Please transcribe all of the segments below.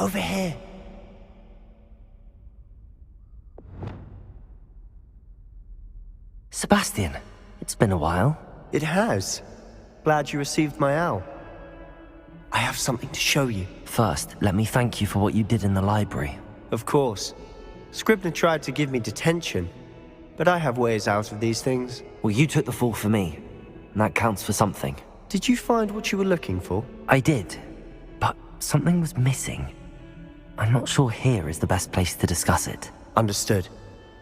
Over here. Sebastian, it's been a while. It has. Glad you received my owl. I have something to show you. First, let me thank you for what you did in the library. Of course. Scribner tried to give me detention, but I have ways out of these things. Well, you took the fall for me, and that counts for something. Did you find what you were looking for? I did, but something was missing. I'm not sure here is the best place to discuss it. Understood.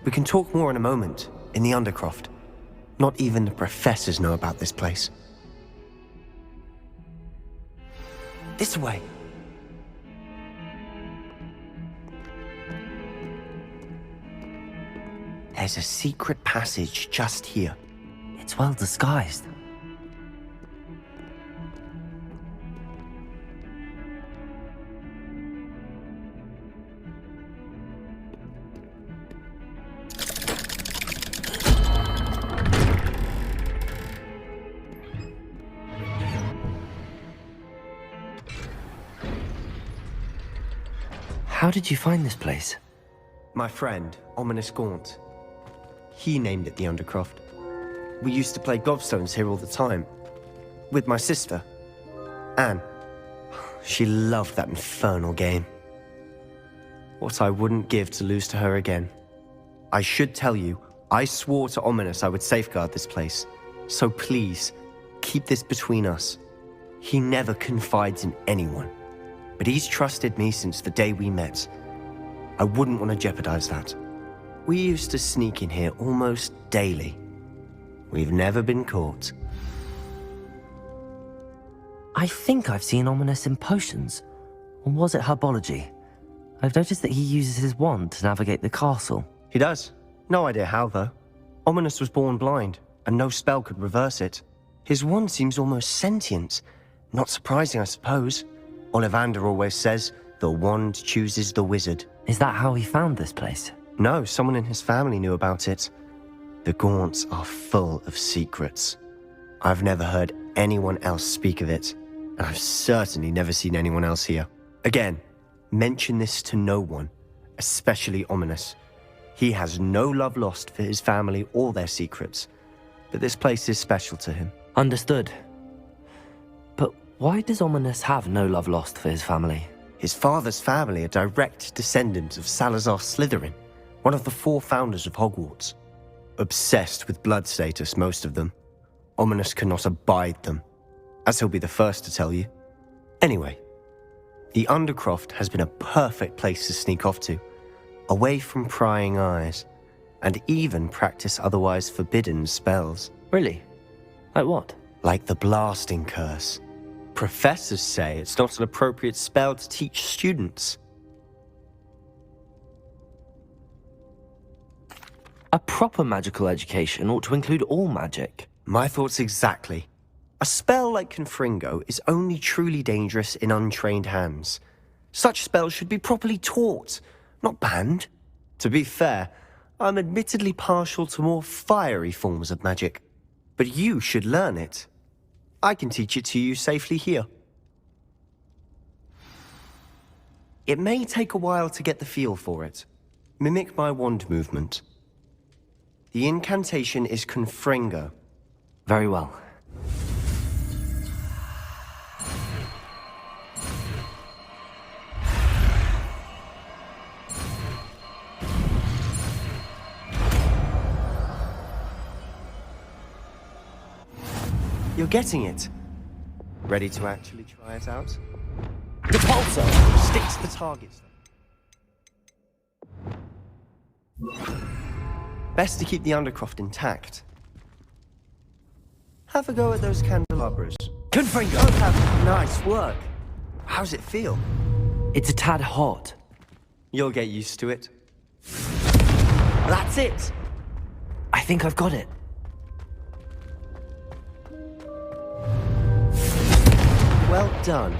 We can talk more in a moment, in the Undercroft. Not even the professors know about this place. This way. There's a secret passage just here. It's well disguised. How did you find this place? My friend, Ominous Gaunt. He named it the Undercroft. We used to play gobstones here all the time. With my sister, Anne. She loved that infernal game. What I wouldn't give to lose to her again. I should tell you, I swore to Ominous I would safeguard this place. So please, keep this between us. He never confides in anyone. But he's trusted me since the day we met. I wouldn't want to jeopardize that. We used to sneak in here almost daily. We've never been caught. I think I've seen Ominous in potions. Or was it herbology? I've noticed that he uses his wand to navigate the castle. He does. No idea how, though. Ominous was born blind, and no spell could reverse it. His wand seems almost sentient. Not surprising, I suppose. Ollivander always says, the wand chooses the wizard. Is that how he found this place? No, someone in his family knew about it. The Gaunts are full of secrets. I've never heard anyone else speak of it, and I've certainly never seen anyone else here. Again, mention this to no one, especially Ominous. He has no love lost for his family or their secrets, but this place is special to him. Understood. But why does Ominous have no love lost for his family? His father's family are direct descendants of Salazar Slytherin, one of the 4 founders of Hogwarts. Obsessed with blood status, most of them. Ominous cannot abide them, as he'll be the first to tell you. Anyway, the Undercroft has been a perfect place to sneak off to, away from prying eyes, and even practice otherwise forbidden spells. Really? Like what? Like the blasting curse. Professors say it's not an appropriate spell to teach students. A proper magical education ought to include all magic. My thoughts exactly. A spell like Confringo is only truly dangerous in untrained hands. Such spells should be properly taught, not banned. To be fair, I'm admittedly partial to more fiery forms of magic. But you should learn it. I can teach it to you safely here. It may take a while to get the feel for it. Mimic my wand movement. The incantation is Confringo. Very well. You're getting it. Ready to actually try it out? Repulsor! Stick to the target. Best to keep the Undercroft intact. Have a go at those candelabras. Confringo! Nice work. How's it feel? It's a tad hot. You'll get used to it. That's it! I think I've got it. Well done.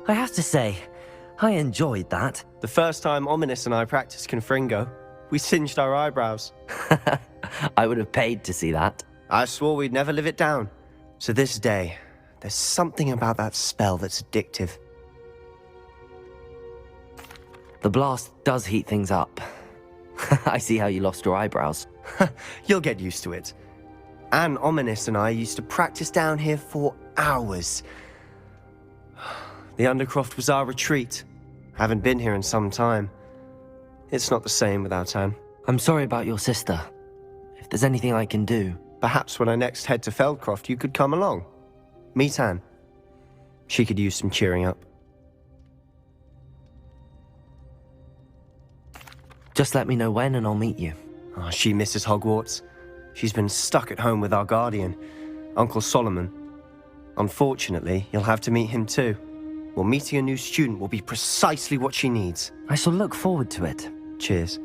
I have to say, I enjoyed that. The first time Ominous and I practiced Confringo, we singed our eyebrows. I would have paid to see that. I swore we'd never live it down. To this day, There's something about that spell that's addictive. The blast does heat things up. I see how you lost your eyebrows. You'll get used to it. Anne, Ominous, and I used to practice down here for hours. The Undercroft was our retreat. Haven't been here in some time. It's not the same without Anne. I'm sorry about your sister. If there's anything I can do... Perhaps when I next head to Feldcroft, you could come along. Meet Anne. She could use some cheering up. Just let me know when and I'll meet you. Oh, she misses Hogwarts. She's been stuck at home with our guardian, Uncle Solomon. Unfortunately, you'll have to meet him too. Well, meeting a new student will be precisely what she needs. I shall look forward to it. Cheers.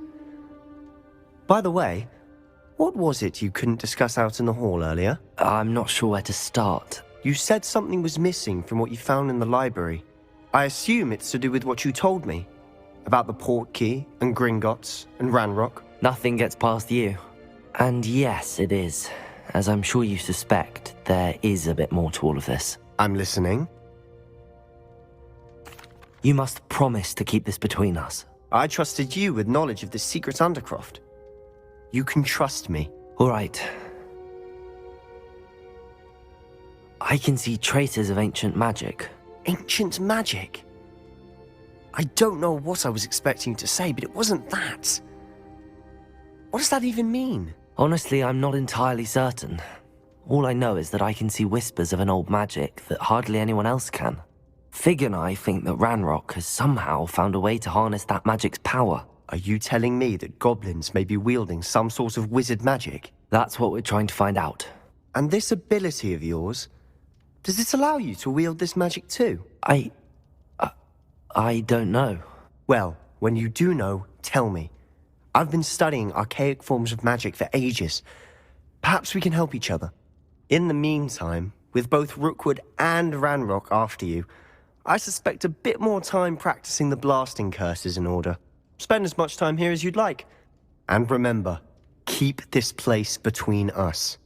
By the way, what was it you couldn't discuss out in the hall earlier? I'm not sure where to start. You said something was missing from what you found in the library. I assume it's to do with what you told me. About the Portkey, and Gringotts, and Ranrock. Nothing gets past you. And yes, it is. As I'm sure you suspect, there is a bit more to all of this. I'm listening. You must promise to keep this between us. I trusted you with knowledge of the secret Undercroft. You can trust me. All right. I can see traces of ancient magic. Ancient magic? I don't know what I was expecting you to say, but it wasn't that. What does that even mean? Honestly, I'm not entirely certain. All I know is that I can see whispers of an old magic that hardly anyone else can. Fig and I think that Ranrock has somehow found a way to harness that magic's power. Are you telling me that goblins may be wielding some sort of wizard magic? That's what we're trying to find out. And this ability of yours, does it allow you to wield this magic too? I don't know. Well, when you do know, tell me. I've been studying archaic forms of magic for ages. Perhaps we can help each other. In the meantime, with both Rookwood and Ranrock after you, I suspect a bit more time practicing the blasting curse is in order. Spend as much time here as you'd like. And remember, keep this place between us.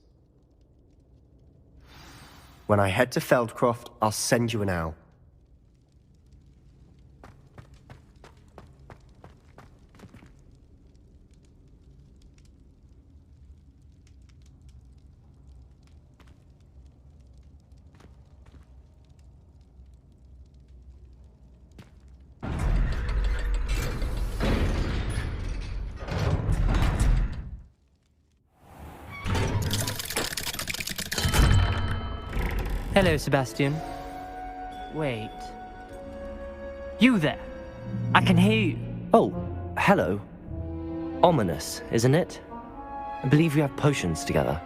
When I head to Feldcroft, I'll send you an owl. Hello, Sebastian. Wait. You there? I can hear you. Oh, hello. Ominous, isn't it? I believe we have potions together.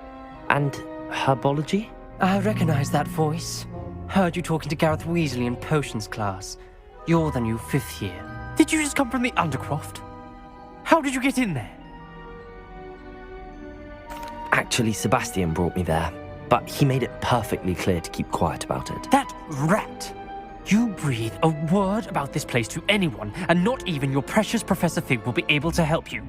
And herbology? I recognize that voice. Heard you talking to Gareth Weasley in potions class. You're the new 5th year. Did you just come from the Undercroft? How did you get in there? Actually, Sebastian brought me there. But he made it perfectly clear to keep quiet about it. That rat! You breathe a word about this place to anyone, and not even your precious Professor Fig will be able to help you.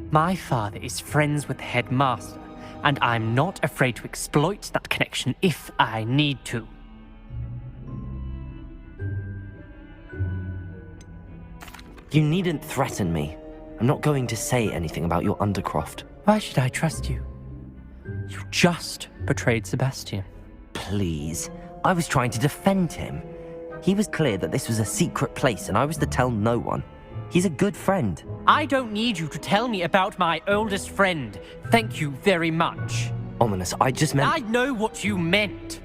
My father is friends with the headmaster, and I'm not afraid to exploit that connection if I need to. You needn't threaten me. I'm not going to say anything about your Undercroft. Why should I trust you? You just betrayed Sebastian. Please. I was trying to defend him. He was clear that this was a secret place and I was to tell no one. He's a good friend. I don't need you to tell me about my oldest friend. Thank you very much. Ominous, I just meant... I know what you meant.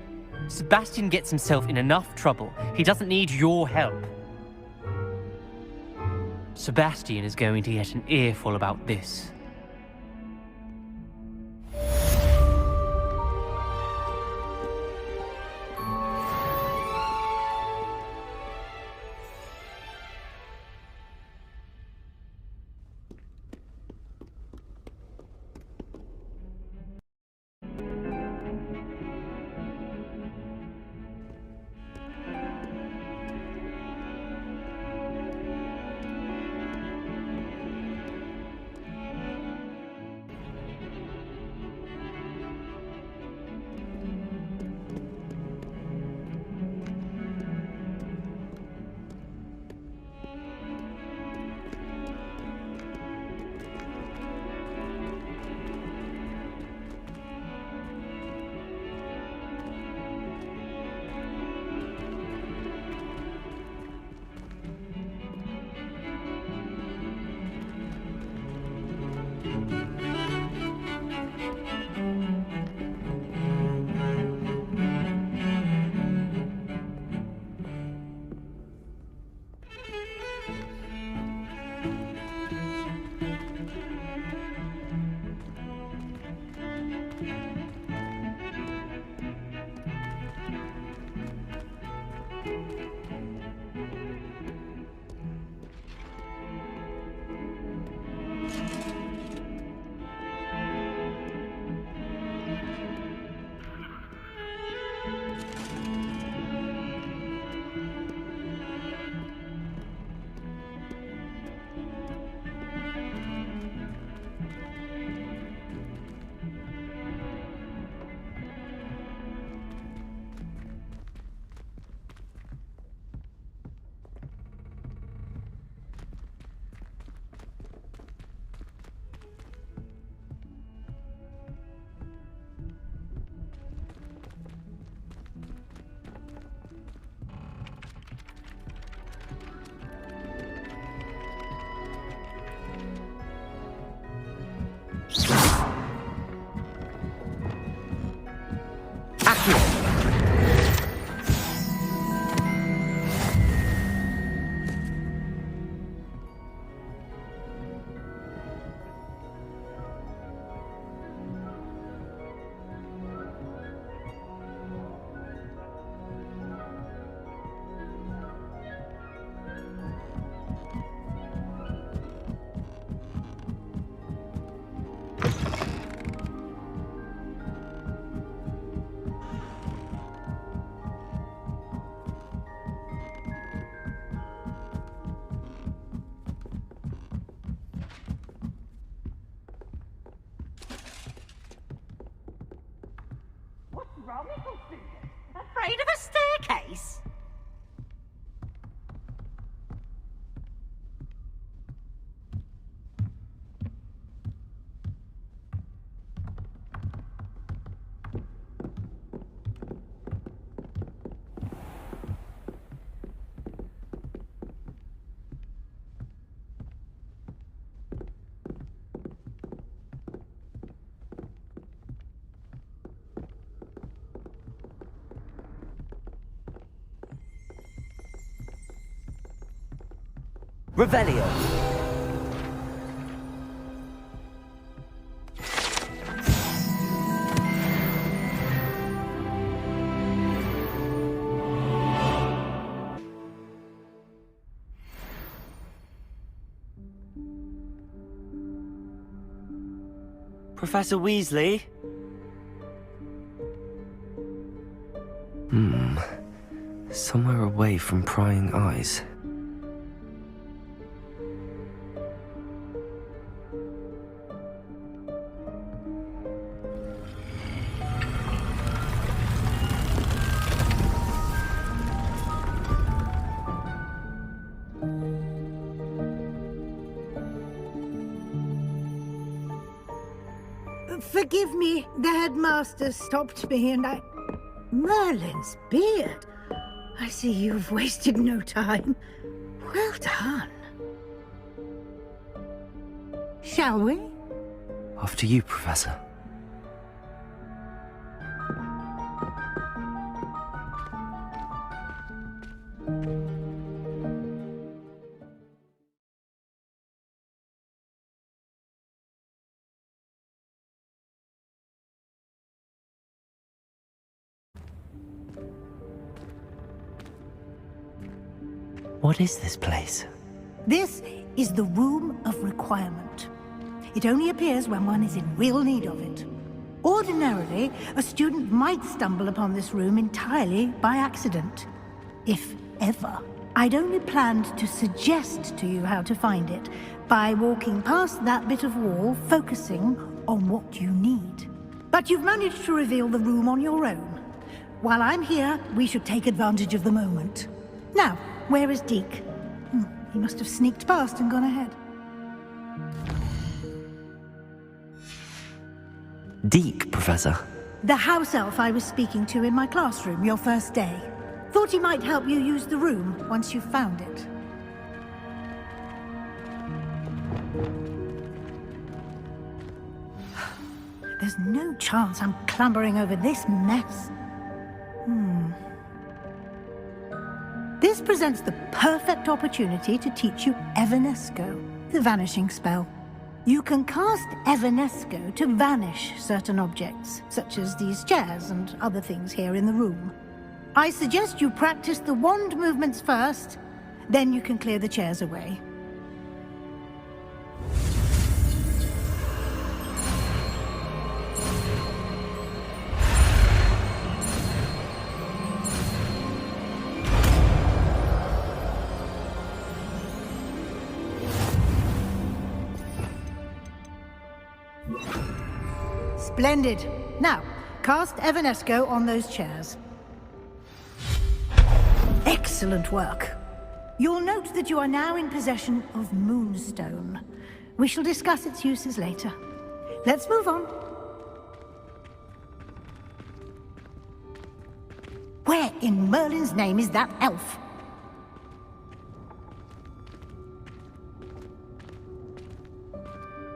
Sebastian gets himself in enough trouble. He doesn't need your help. Sebastian is going to get an earful about this. Afraid of a staircase? Revelio. Professor Weasley? Somewhere away from prying eyes. Forgive me, the headmaster stopped me and I... Merlin's beard. I see you've wasted no time. Well done. Shall we? After you, Professor. What is this place? This is the Room of Requirement. It only appears when one is in real need of it. Ordinarily, a student might stumble upon this room entirely by accident. If ever. I'd only planned to suggest to you how to find it by walking past that bit of wall, focusing on what you need. But you've managed to reveal the room on your own. While I'm here, we should take advantage of the moment. Now, where is Deke? He must have sneaked past and gone ahead. Deke, Professor. The house elf I was speaking to in my classroom your first day. Thought he might help you use the room once you found it. There's no chance I'm clambering over this mess. This presents the perfect opportunity to teach you Evanesco, the vanishing spell. You can cast Evanesco to vanish certain objects, such as these chairs and other things here in the room. I suggest you practice the wand movements first, then you can clear the chairs away. Splendid. Now, cast Evanesco on those chairs. Excellent work. You'll note that you are now in possession of Moonstone. We shall discuss its uses later. Let's move on. Where in Merlin's name is that elf?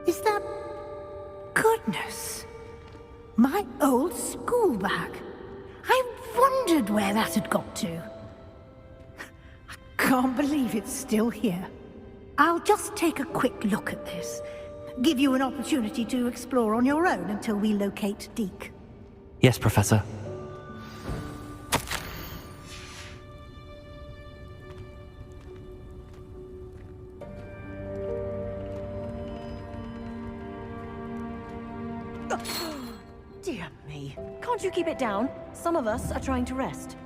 Is that... Goodness! My old school bag. I wondered where that had got to. I can't believe it's still here. I'll just take a quick look at this. Give you an opportunity to explore on your own until we locate Deke. Yes, Professor. Dear me. Can't you keep it down? Some of us are trying to rest.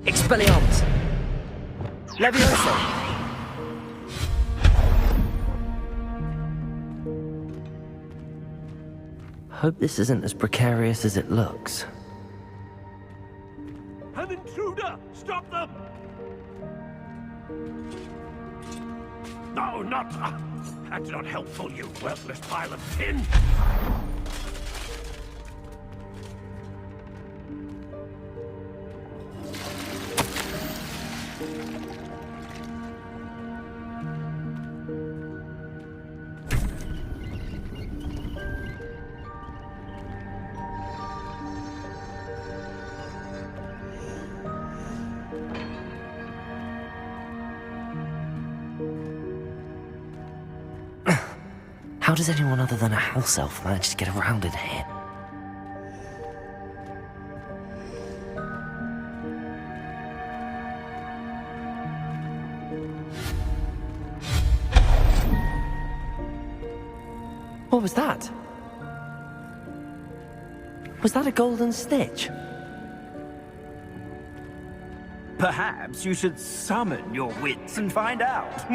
Expelliarmus! Levioso! Hope this isn't as precarious as it looks. An intruder! Stop them! No, not... that's not helpful, you worthless pile of tin! How does anyone other than a house elf manage to get around in here? What was that? Was that a golden snitch? Perhaps you should summon your wits and find out.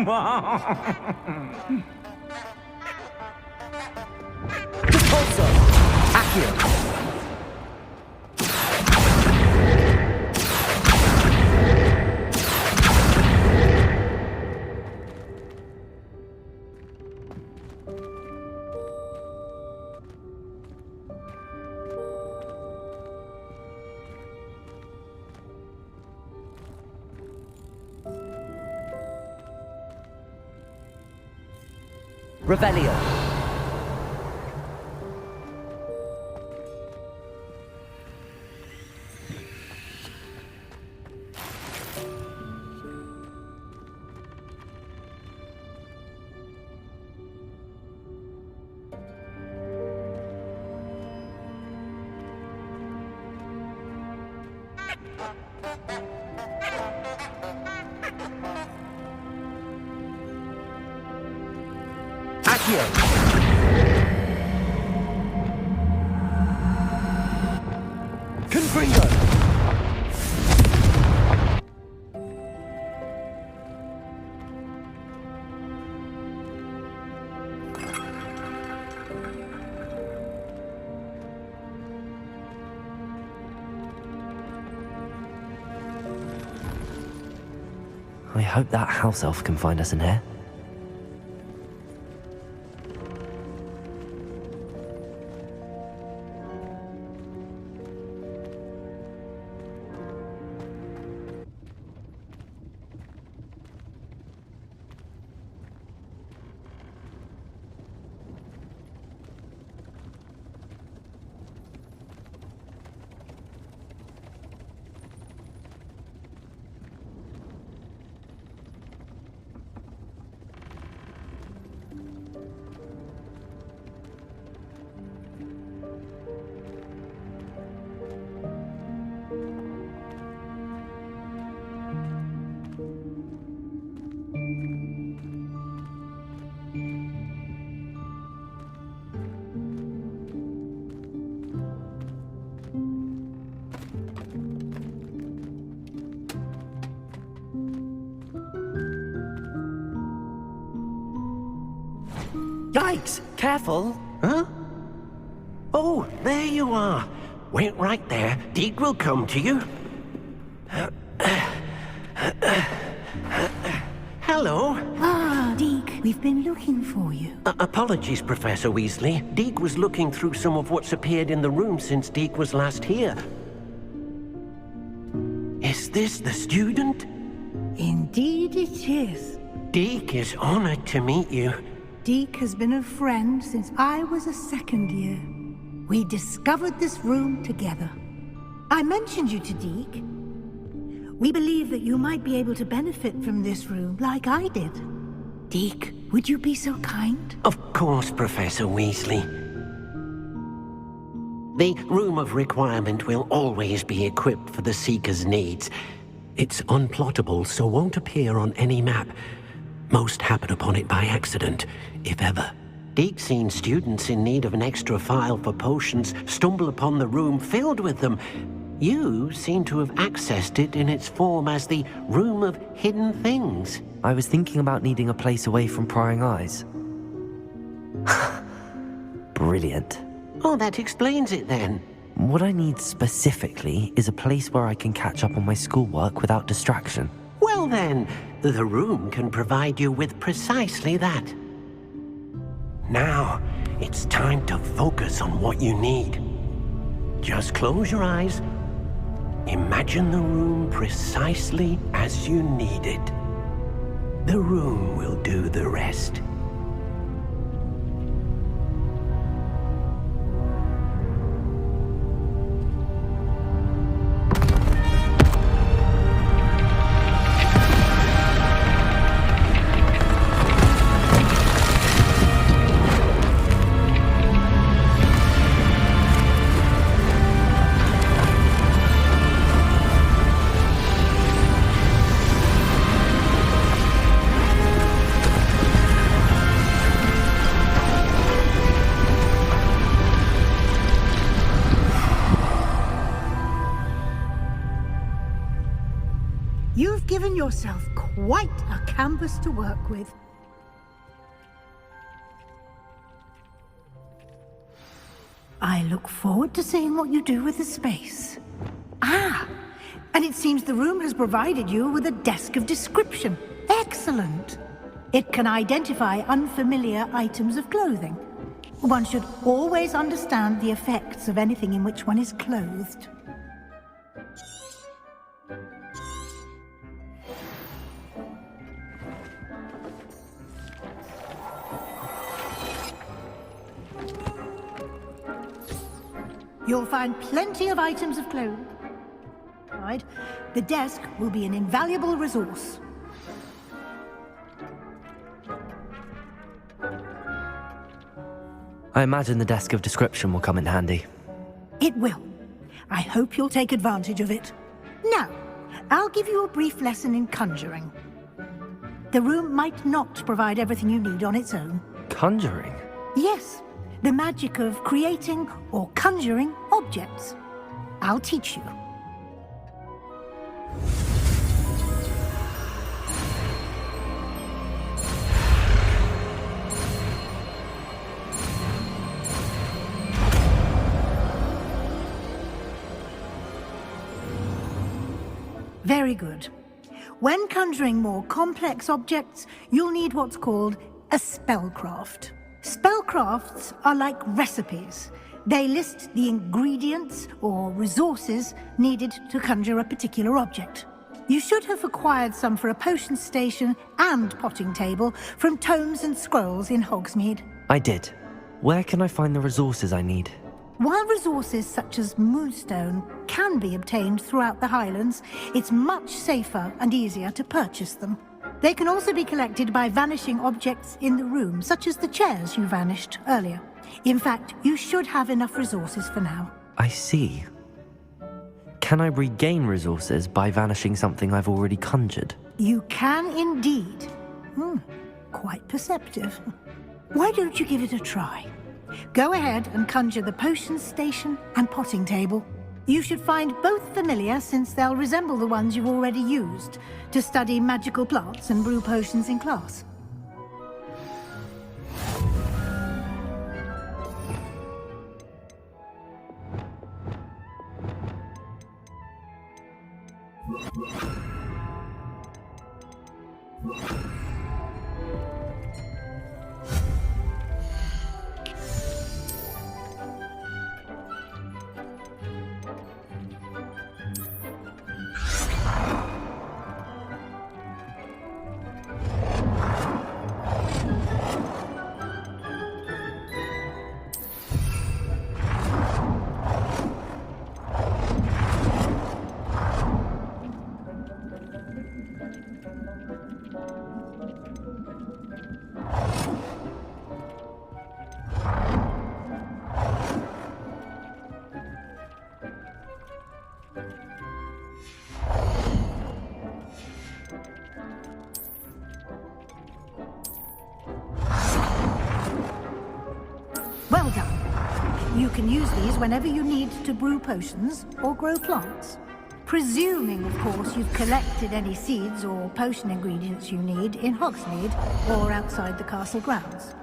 Repulsor! Accio! Revelio. Confringo! I hope that house elf can find us in here. Yikes! Careful! Huh? Oh, there you are. Wait right there. Deke will come to you. Hello. Ah, Deke, we've been looking for you. Apologies, Professor Weasley. Deke was looking through some of what's appeared in the room since Deke was last here. Is this the student? Indeed it is. Deke is honored to meet you. Deke has been a friend since I was a second year. We discovered this room together. I mentioned you to Deke. We believe that you might be able to benefit from this room like I did. Deke, would you be so kind? Of course, Professor Weasley. The Room of Requirement will always be equipped for the Seeker's needs. It's unplottable, so won't appear on any map. Most happen upon it by accident, if ever. Deke's seen students in need of an extra file for potions stumble upon the room filled with them. You seem to have accessed it in its form as the Room of Hidden Things. I was thinking about needing a place away from prying eyes. Brilliant. Oh, that explains it then. What I need specifically is a place where I can catch up on my schoolwork without distraction. Well then, the room can provide you with precisely that. Now, it's time to focus on what you need. Just close your eyes. Imagine the room precisely as you need it. The room will do the rest. yourself quite a canvas to work with. I look forward to seeing what you do with the space. Ah, and it seems the room has provided you with a desk of description. Excellent. It can identify unfamiliar items of clothing. One should always understand the effects of anything in which one is clothed. You'll find plenty of items of clothing. Right. The desk will be an invaluable resource. I imagine the desk of description will come in handy. It will. I hope you'll take advantage of it. Now, I'll give you a brief lesson in conjuring. The room might not provide everything you need on its own. Conjuring? Yes, the magic of creating or conjuring objects. I'll teach you. Very good. When conjuring more complex objects, you'll need what's called a spellcraft. Spellcrafts are like recipes. They list the ingredients or resources needed to conjure a particular object. You should have acquired some for a potion station and potting table from tomes and scrolls in Hogsmeade. I did. Where can I find the resources I need? While resources such as moonstone can be obtained throughout the Highlands, it's much safer and easier to purchase them. They can also be collected by vanishing objects in the room, such as the chairs you vanished earlier. In fact, you should have enough resources for now. I see. Can I regain resources by vanishing something I've already conjured? You can indeed. Quite perceptive. Why don't you give it a try? Go ahead and conjure the potion station and potting table. You should find both familiar, since they'll resemble the ones you've already used to study magical plants and brew potions in class. Well done. You can use these whenever you need to brew potions or grow plants. Presuming, of course, you've collected any seeds or potion ingredients you need in Hogsmeade or outside the castle grounds.